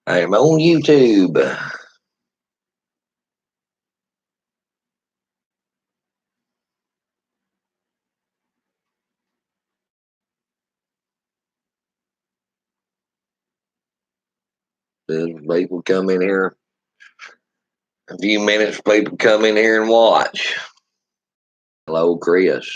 I am on YouTube. Then people come in here. A few minutes, people come in here and watch. Hello, Chris.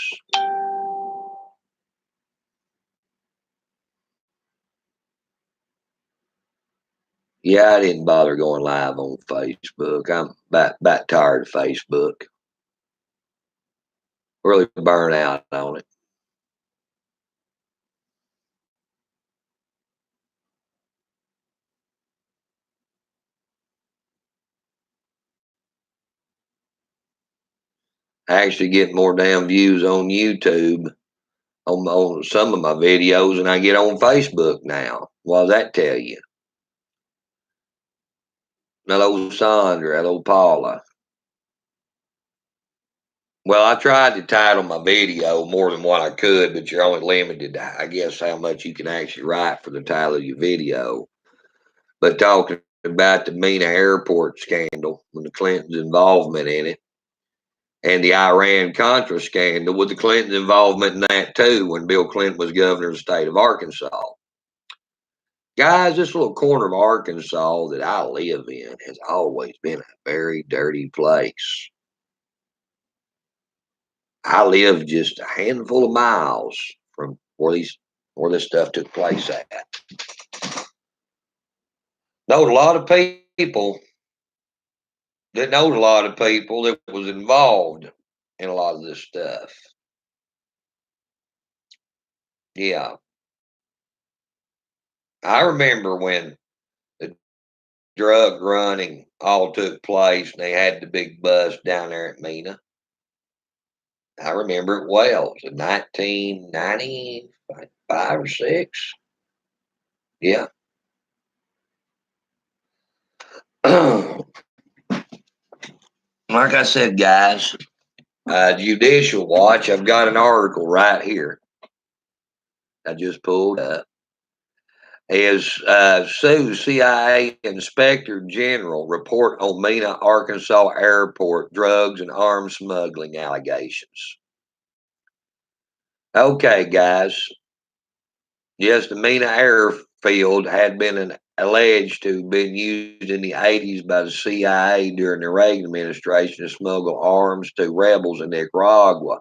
Yeah, I didn't bother going live on Facebook. I'm about tired of Facebook. Really burnt out on it. I actually get more damn views on YouTube on some of my videos than I get on Facebook now. What does that tell you? Hello, Sandra. Hello, Paula. Well, I tried to title my video more than what I could, but you're only limited to, I guess, how much you can actually write for the title of your video. But talking about the Mena Airport scandal and the Clintons' involvement in it, and the Iran-Contra scandal with the Clintons' involvement in that too when Bill Clinton was governor of the state of Arkansas. Guys, this little corner of Arkansas that I live in has always been a very dirty place. I live just a handful of miles from where this stuff took place at. Knowed a lot of people that was involved in a lot of this stuff. Yeah. I remember when the drug running all took place and they had the big bust down there at Mena. I remember it well. It was in 1995 or 6. Yeah. Like I said, guys, Judicial Watch, I've got an article right here I just pulled up. Is Sue CIA Inspector General report on Mena, Arkansas airport drugs and arms smuggling allegations. Okay, guys. Yes, the Mena airfield had been alleged to have been used in the 80s by the CIA during the Reagan administration to smuggle arms to rebels in Nicaragua.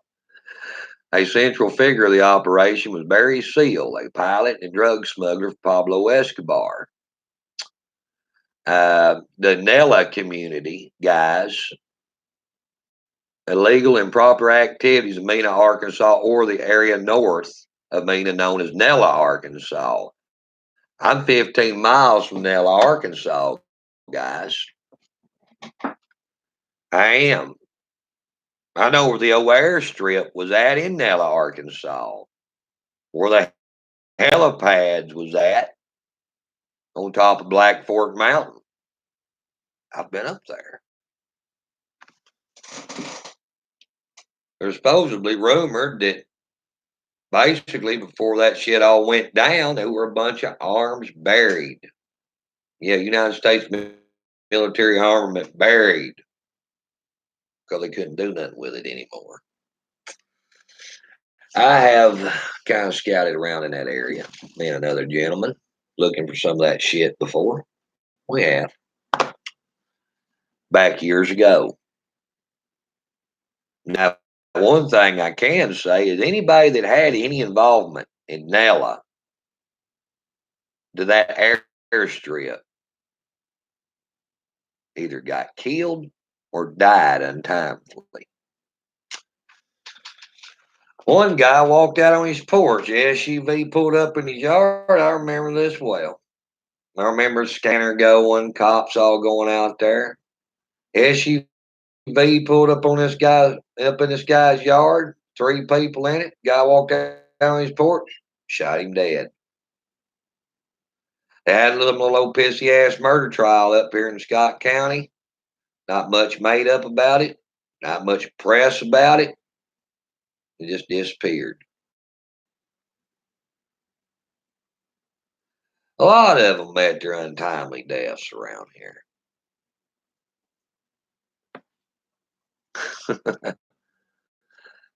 A central figure of the operation was Barry Seal, a pilot and drug smuggler for Pablo Escobar. The Nella community, guys, illegal improper activities in Mena, Arkansas, or the area north of Mena known as Nella, Arkansas. I'm 15 miles from Nella, Arkansas, guys. I am. I know where the old airstrip was at in Nella, Arkansas, where the helipads was at on top of Black Fork Mountain. I've been up there. There's supposedly rumored that basically before that shit all went down, there were a bunch of arms buried. Yeah, United States military armament buried because they couldn't do nothing with it anymore. I have kind of scouted around in that area. Me and another gentleman looking for some of that shit before. We have. Back years ago. Now, one thing I can say is anybody that had any involvement in Nella to that airstrip either got killed or died untimely. One guy walked out on his porch. The SUV pulled up in his yard. I remember this well. I remember the scanner going, cops all going out there. SUV pulled up in this guy's yard. 3 people in it. Guy walked out on his porch, shot him dead. They had a little old pissy ass murder trial up here in Scott County. Not much made up about it. Not much press about it. It just disappeared. A lot of them met their untimely deaths around here.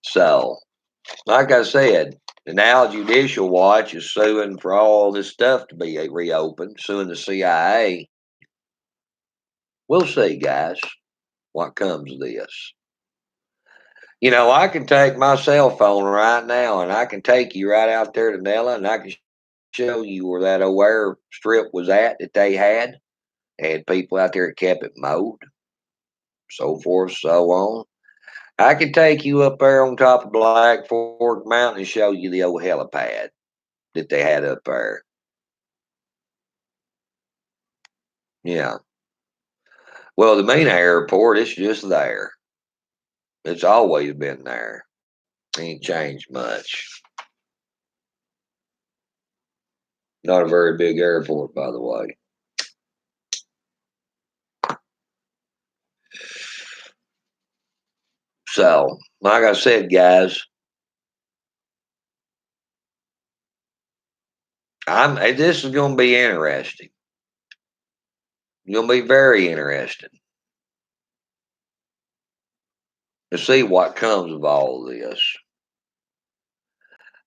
So, like I said, the now Judicial Watch is suing for all this stuff to be reopened, suing the CIA. We'll see, guys, what comes of this. You know, I can take my cell phone right now and I can take you right out there to Nella and I can show you where that aware strip was at that they had. They had people out there that kept it mowed, so forth, so on. I can take you up there on top of Black Fork Mountain and show you the old helipad that they had up there. Yeah. Well, the Mena Airport, it's just there. It's always been there. Ain't changed much. Not a very big airport, by the way. So, like I said, guys, this is going to be interesting. It's going to be very interesting to see what comes of all of this.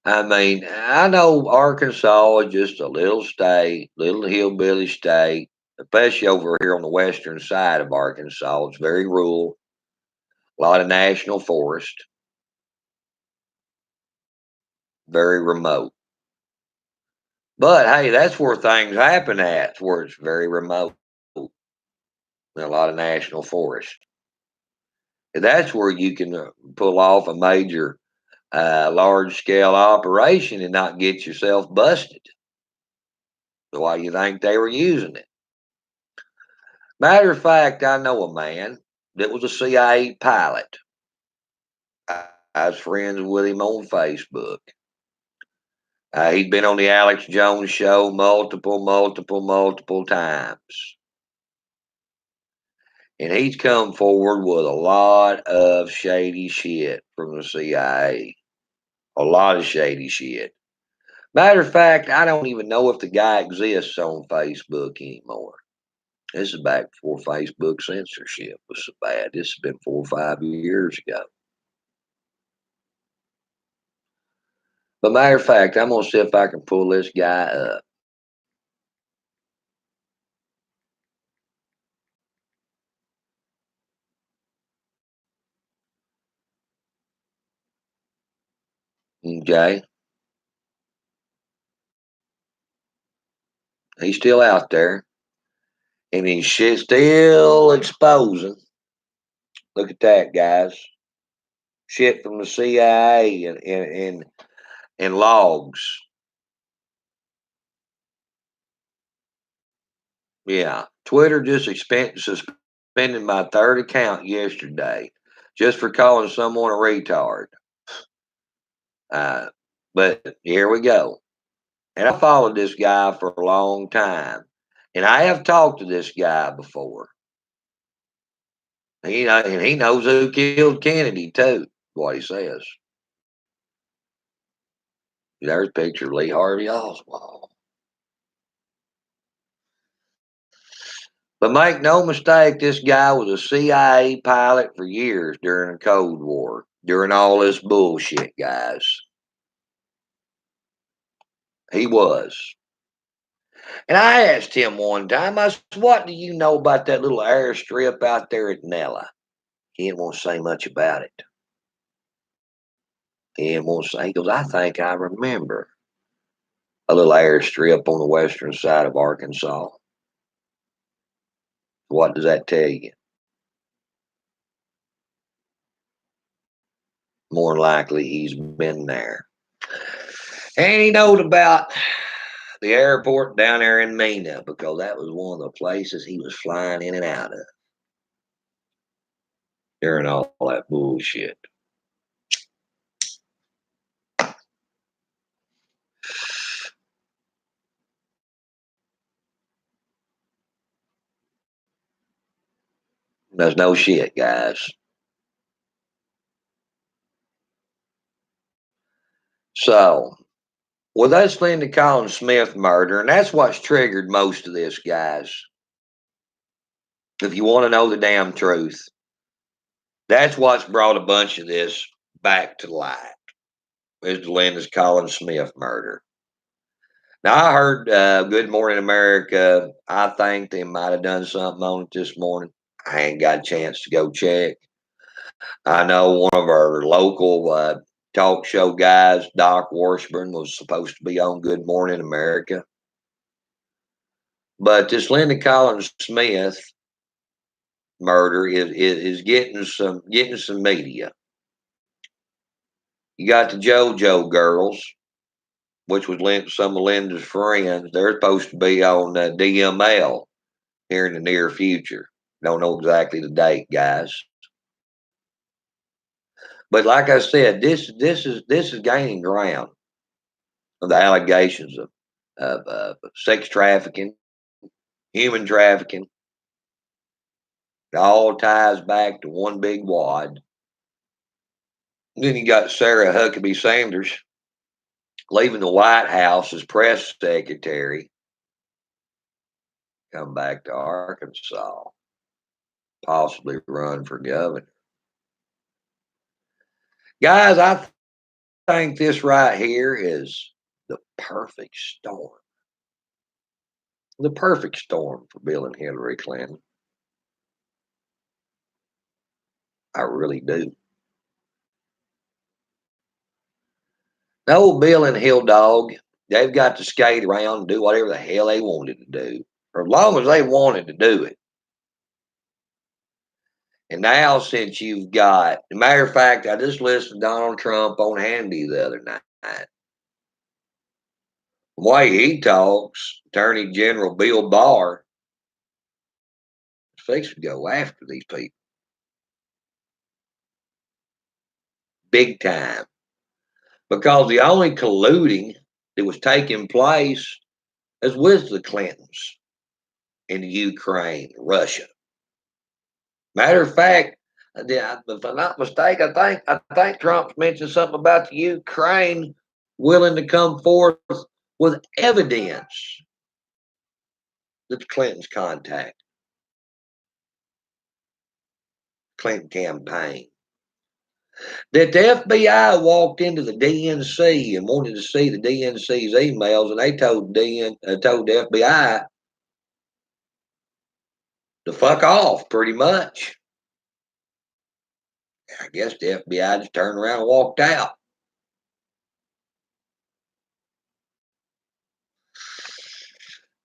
I mean, I know Arkansas is just a little state, little hillbilly state, especially over here on the western side of Arkansas. It's very rural, a lot of national forest, very remote. But hey, that's where things happen at. It's where it's very remote, and a lot of national forest. And that's where you can pull off a major, large scale operation and not get yourself busted. So why you think they were using it? Matter of fact, I know a man that was a CIA pilot. I was friends with him on Facebook. He'd been on the Alex Jones show multiple times. And he's come forward with a lot of shady shit from the CIA. A lot of shady shit. Matter of fact, I don't even know if the guy exists on Facebook anymore. This is back before Facebook censorship was so bad. This has been 4 or 5 years ago. But matter of fact, I'm gonna see if I can pull this guy up. Okay, he's still out there, and he's shit still exposing. Look at that, guys. Shit from the CIA and logs. Yeah, Twitter just suspended my third account yesterday, just for calling someone a retard. Uh, but here we go. And I followed this guy for a long time, and I have talked to this guy before. And he knows who killed Kennedy too. What he says. There's a picture of Lee Harvey Oswald. But make no mistake, this guy was a CIA pilot for years during the Cold War, during all this bullshit, guys. He was. And I asked him one time, I said, what do you know about that little airstrip out there at Nella? He didn't want to say much about it. He didn't want to say, he goes, I think I remember a little airstrip on the western side of Arkansas. What does that tell you? More than likely, he's been there. And he knows about the airport down there in Mena because that was one of the places he was flying in and out of during all that bullshit. There's no shit, guys. So, Well, that's Linda Collins Smith murder, and that's what's triggered most of this, guys. If you want to know the damn truth, that's what's brought a bunch of this back to light. Is the Linda Collins Smith murder. Now, I heard Good Morning America. I think they might have done something on it this morning. I ain't got a chance to go check. I know one of our local talk show guys, Doc Washburn, was supposed to be on Good Morning America. But this Linda Collins Smith murder is getting some media. You got the JoJo girls, which was some of Linda's friends. They're supposed to be on DML here in the near future. Don't know exactly the date, guys. But like I said, this is gaining ground of the allegations of sex trafficking, human trafficking. It all ties back to one big wad. Then you got Sarah Huckabee Sanders leaving the White House as press secretary, come back to Arkansas, possibly run for governor. Guys, I think this right here is the perfect storm. The perfect storm for Bill and Hillary Clinton. I really do. The old Bill and Hill dog, they've got to skate around and do whatever the hell they wanted to do, for as long as they wanted to do it. And now, since you've got, as a matter of fact, I just listened to Donald Trump on Handy the other night. The way he talks, Attorney General Bill Barr is fixing to go after these people big time, because the only colluding that was taking place is with the Clintons in the Ukraine, Russia. Matter of fact, if I'm not mistaken, I think Trump's mentioned something about the Ukraine willing to come forth with evidence that the Clintons contact Clinton campaign. That the FBI walked into the DNC and wanted to see the DNC's emails, and they told told the FBI to fuck off, pretty much. I guess the FBI just turned around and walked out.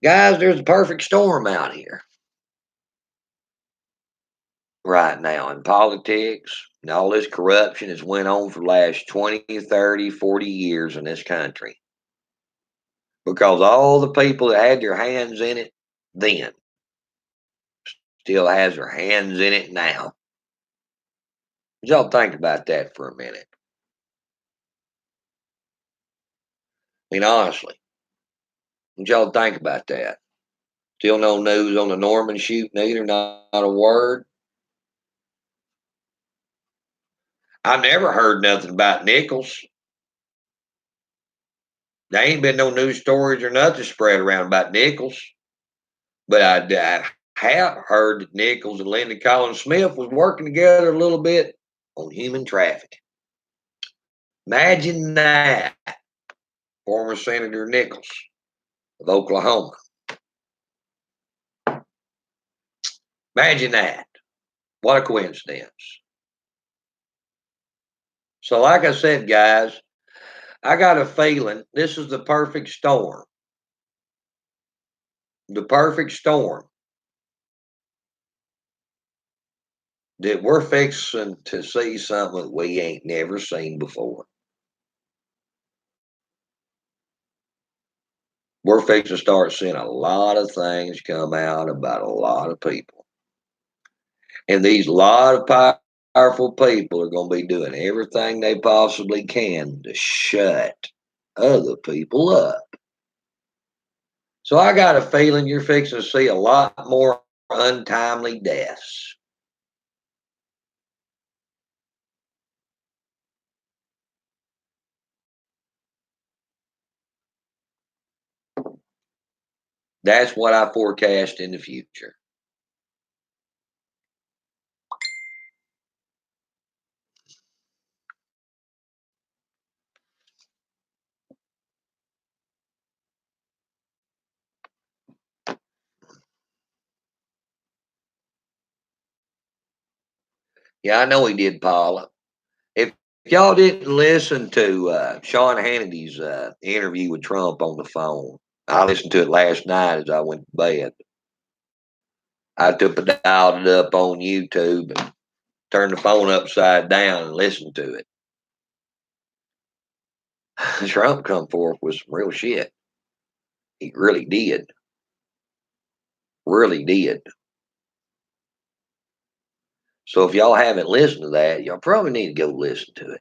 Guys, there's a perfect storm out here right now in politics and all this corruption that's went on for the last 20, 30, 40 years in this country. Because all the people that had their hands in it then still has their hands in it now. Y'all think about that for a minute. I mean, honestly, y'all think about that. Still no news on the Norman shooting either, not a word. I never heard nothing about Nichols. There ain't been no news stories or nothing spread around about Nichols. But I have heard that Nichols and Linda Collins Smith was working together a little bit on human trafficking. Imagine that, former Senator Nichols of Oklahoma. Imagine that. What a coincidence. So, like I said, guys, I got a feeling this is the perfect storm. The perfect storm that we're fixing to see something we ain't never seen before. We're fixing to start seeing a lot of things come out about a lot of people. And these lot of powerful people are going to be doing everything they possibly can to shut other people up. So I got a feeling you're fixing to see a lot more untimely deaths. That's what I forecast in the future. Yeah, I know he did, Paula. If y'all didn't listen to Sean Hannity's interview with Trump on the phone, I listened to it last night as I went to bed. I took a dialed it up on YouTube and turned the phone upside down and listened to it. Trump come forth with some real shit. He really did. Really did. So if y'all haven't listened to that, y'all probably need to go listen to it.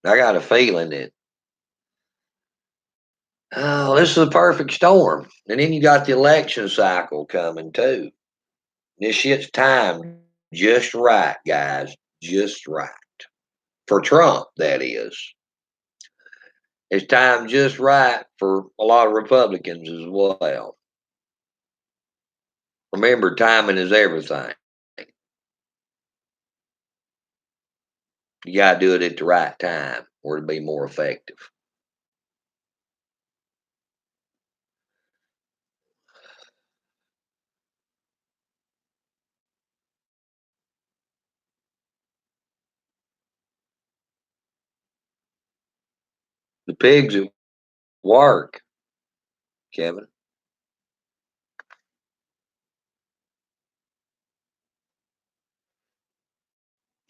I got a feeling that, oh, this is a perfect storm. And then you got the election cycle coming too. This shit's timed just right, guys. Just right. For Trump, that is. It's timed just right for a lot of Republicans as well. Remember, timing is everything. You got to do it at the right time or it'll be more effective. The pigs at work, Kevin.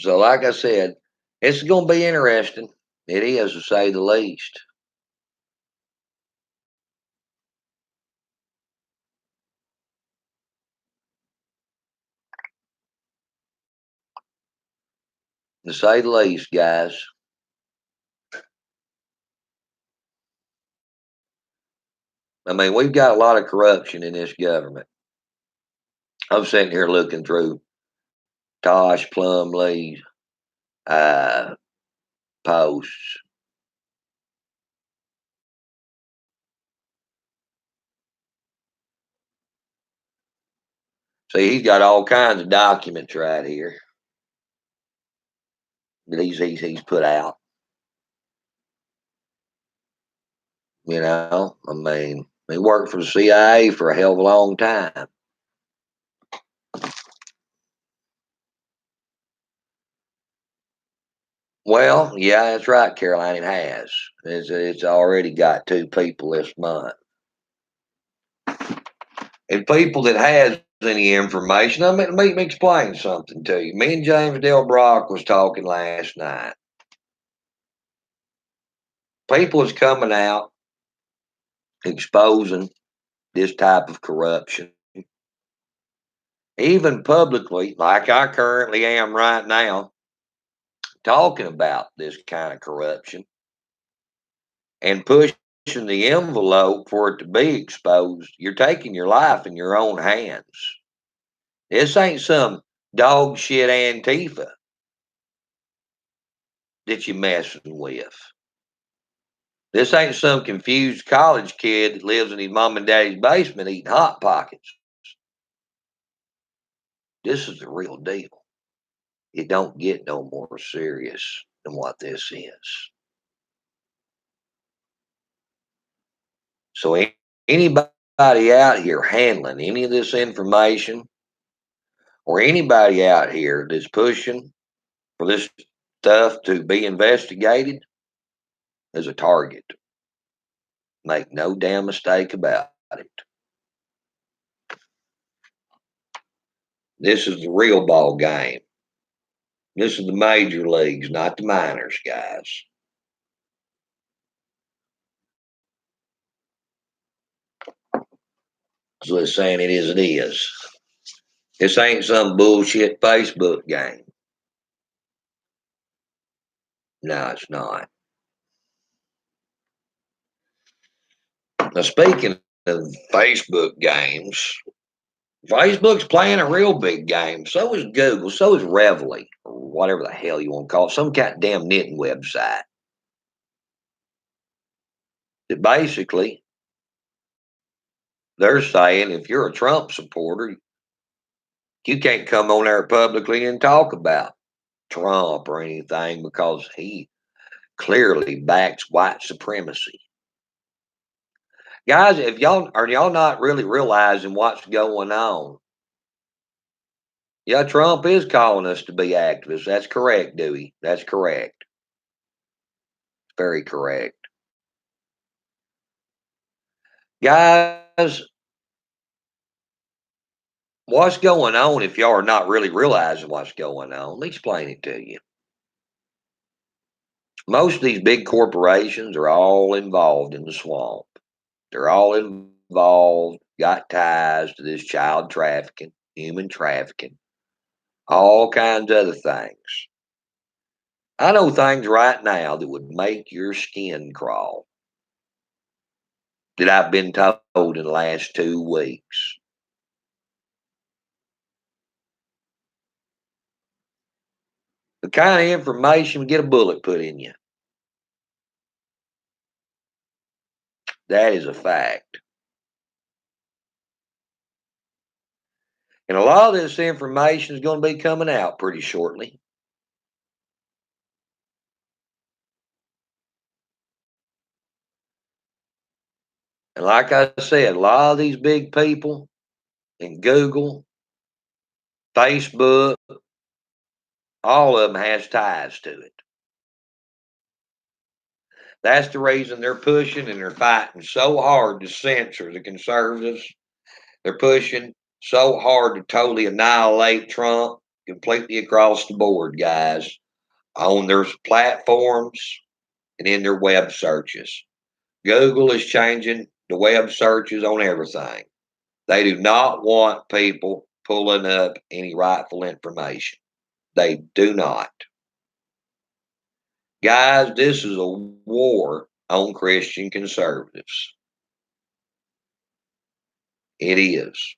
So, like I said, it's going to be interesting. It is, to say the least. To say the least, guys. I mean, we've got a lot of corruption in this government. I'm sitting here looking through Tosh Plumlee's uh, posts. See, he's got all kinds of documents right here that he's put out. I mean, he worked for the CIA for a hell of a long time. Well, yeah, that's right, Caroline. It has. It's already got two people this month. And people that has any information, let me explain something to you. Me and James Del Brock was talking last night. People is coming out exposing this type of corruption, even publicly, like I currently am right now, talking about this kind of corruption and pushing the envelope for it to be exposed. You're taking your life in your own hands. This ain't some dog shit Antifa that you're messing with. This ain't some confused college kid that lives in his mom and daddy's basement eating Hot Pockets. This is the real deal. It don't get no more serious than what this is. So anybody out here handling any of this information or anybody out here that's pushing for this stuff to be investigated is a target. Make no damn mistake about it. This is the real ball game. This is the major leagues, not the minors, guys. So it's saying it is, it is. This ain't some bullshit Facebook game. No, it's not. Now, speaking of Facebook games, Facebook's playing a real big game. So is Google. So is Reveille, or whatever the hell you want to call it. Some goddamn knitting website. that basically they're saying if you're a Trump supporter, you can't come on there publicly and talk about Trump or anything because he clearly backs white supremacy. Guys, if y'all not really realizing what's going on, yeah, Trump is calling us to be activists. That's correct, Dewey. That's correct. Very correct. Guys, what's going on if y'all are not really realizing what's going on? Let me explain it to you. Most of these big corporations are all involved in the swamp. They're all involved, got ties to this child trafficking, human trafficking, all kinds of other things. I know things right now that would make your skin crawl that I've been told in the last 2 weeks. The kind of information would get a bullet put in you. That is a fact. And a lot of this information is going to be coming out pretty shortly. And like I said, a lot of these big people in Google, Facebook, all of them has ties to it. That's the reason they're pushing and they're fighting so hard to censor the conservatives. They're pushing so hard to totally annihilate Trump completely across the board, guys, on their platforms and in their web searches. Google is changing the web searches on everything. They do not want people pulling up any rightful information. They do not. Guys, this is a war on Christian conservatives. It is.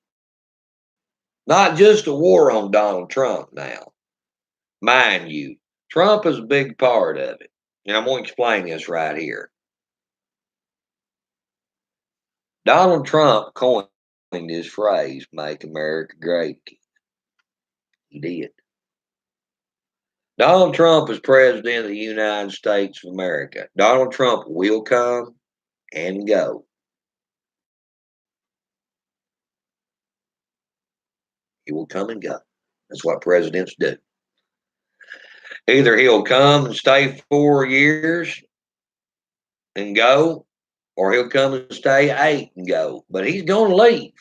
Not just a war on Donald Trump now. Mind you, Trump is a big part of it. And I'm going to explain this right here. Donald Trump coined this phrase, make America great again. He did. Donald Trump is president of the United States of America. Donald Trump will come and go. He will come and go. That's what presidents do. Either he'll come and stay 4 years and go, or he'll come and stay 8 and go. But he's going to leave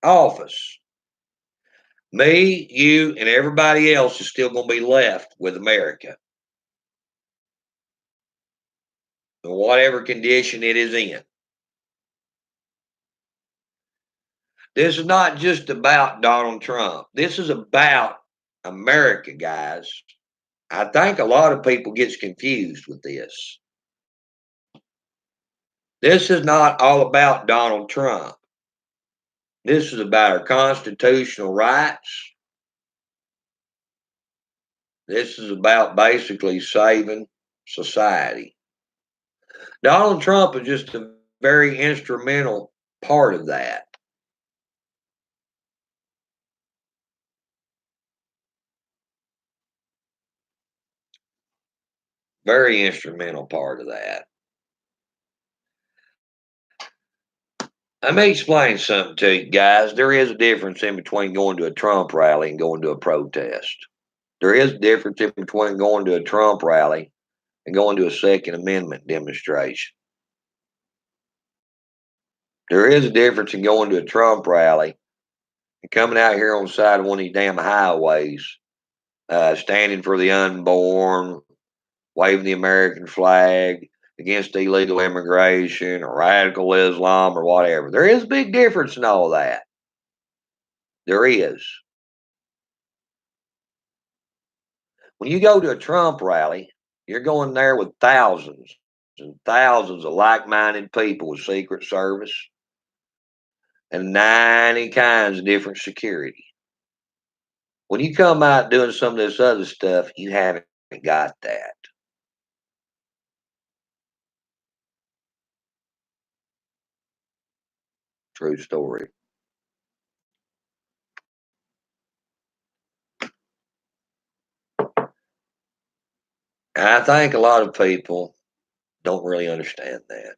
office. Me, you, and everybody else is still going to be left with America, in whatever condition it is in. This is not just about Donald Trump. This is about America, guys. I think a lot of people gets confused with this. This is not all about Donald Trump. This is about our constitutional rights. This is about basically saving society. Donald Trump is just a very instrumental part of that. Very instrumental part of that. Let me explain something to you guys. There is a difference in between going to a Trump rally and going to a protest. There is a difference in between going to a Trump rally and going to a Second Amendment demonstration. There is a difference in going to a Trump rally and coming out here on the side of one of these damn highways, standing for the unborn, waving the American flag against illegal immigration or radical Islam or whatever. There is a big difference in all that. There is. When you go to a Trump rally, you're going there with thousands and thousands of like-minded people with Secret Service and 90 kinds of different security. When you come out doing some of this other stuff, you haven't got that. true story. And I think a lot of people don't really understand that.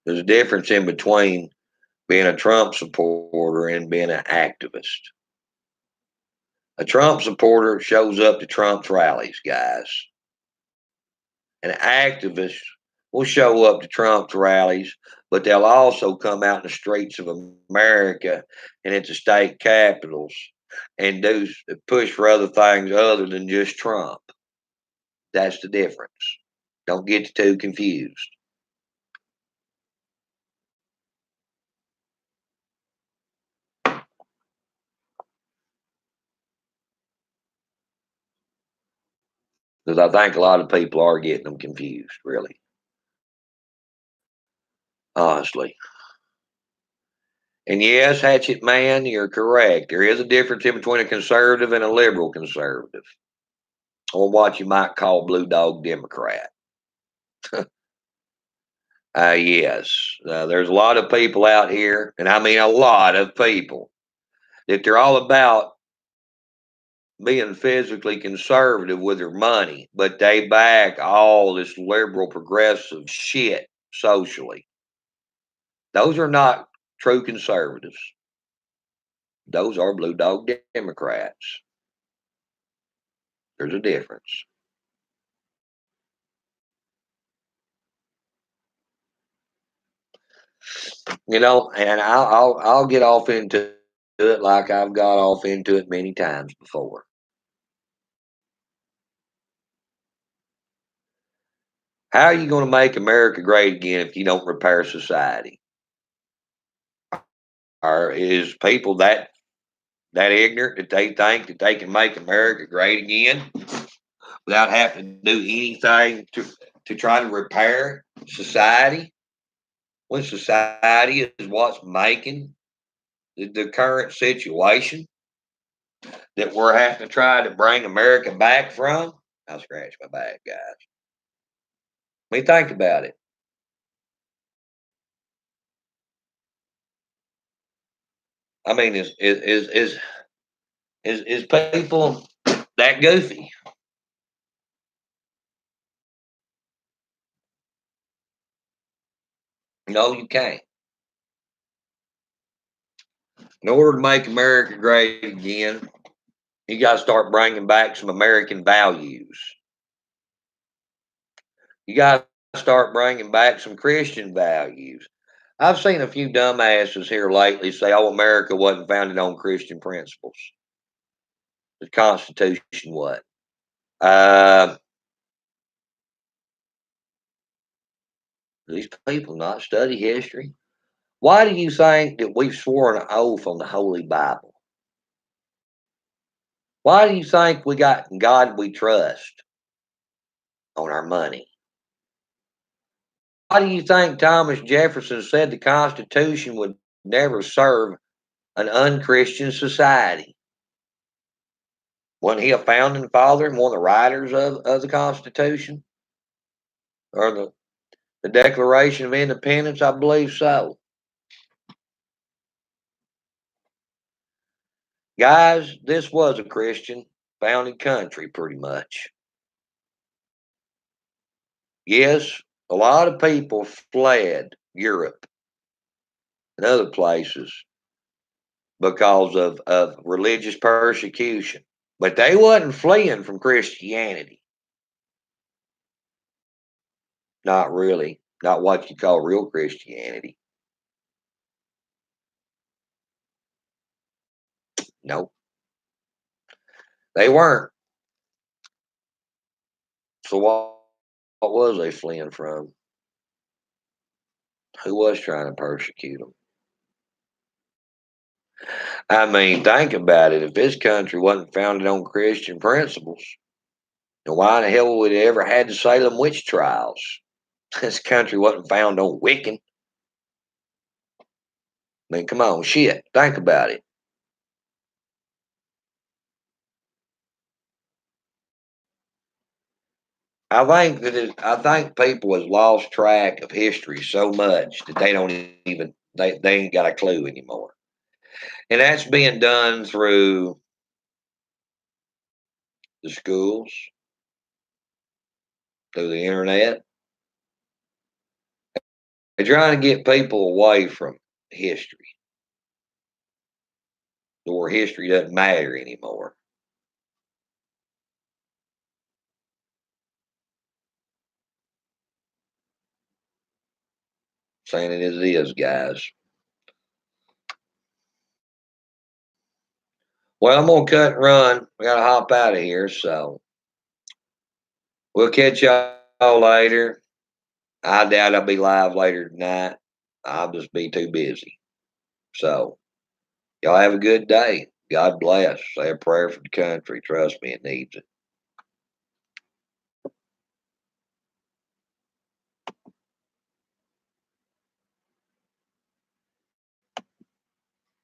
There's a difference in between being a Trump supporter and being an activist. A Trump supporter shows up to Trump's rallies, guys. An activist will show up to Trump's rallies, but they'll also come out in the streets of America and at the state capitals and do push for other things other than just Trump. That's the difference. Don't get too confused. Because I think a lot of people are getting them confused, really, honestly. And yes, Hatchet Man, you're correct. There is a difference in between a conservative and a liberal conservative, or what you might call blue dog Democrat. Yes, there's a lot of people out here, and I mean a lot of people, that they're all about being physically conservative with their money, but they back all this liberal progressive shit socially. Those are not true conservatives. Those are blue dog Democrats. There's a difference. And I'll get off into it like I've got off into it many times before. How are you going to make America great again if you don't repair society? Or is people that ignorant that they think that they can make America great again without having to do anything to try to repair society? When society is what's making the current situation that we're having to try to bring America back from? I'll scratch my back, guys. I mean, think about it. I mean, is people that goofy? No, you can't. In order to make America great again, you got to start bringing back some American values. You got to start bringing back some Christian values. I've seen a few dumbasses here lately say, "Oh, America wasn't founded on Christian principles. The Constitution what?" Uh, these people not study history. Why do you think that we've sworn an oath on the Holy Bible? Why do you think we got God we trust on our money? Why do you think Thomas Jefferson said the Constitution would never serve an unchristian society? Wasn't he a founding father and one of the writers of the Constitution? Or the Declaration of Independence? I believe so. Guys, this was a Christian founded country pretty much. Yes, a lot of people fled Europe and other places because of religious persecution. But they wasn't fleeing from Christianity. Not really. Not what you call real Christianity. No, they weren't. So what was they fleeing from? Who was trying to persecute them? I mean, think about it. If this country wasn't founded on Christian principles, then why in the hell would it ever had the Salem witch trials? This country wasn't founded on Wiccan. I mean, come on, shit. Think about it. I think people have lost track of history so much that they don't even They ain't got a clue anymore. And that's being done through the schools, through the internet. They're trying to get people away from history, to where history doesn't matter anymore. Saying it as it is, guys. Well, I'm gonna cut and run. We gotta hop out of here, so we'll catch y'all later. I doubt I'll be live later tonight. I'll just be too busy. So y'all have a good day. God bless. Say a prayer for the country. Trust me, it needs it.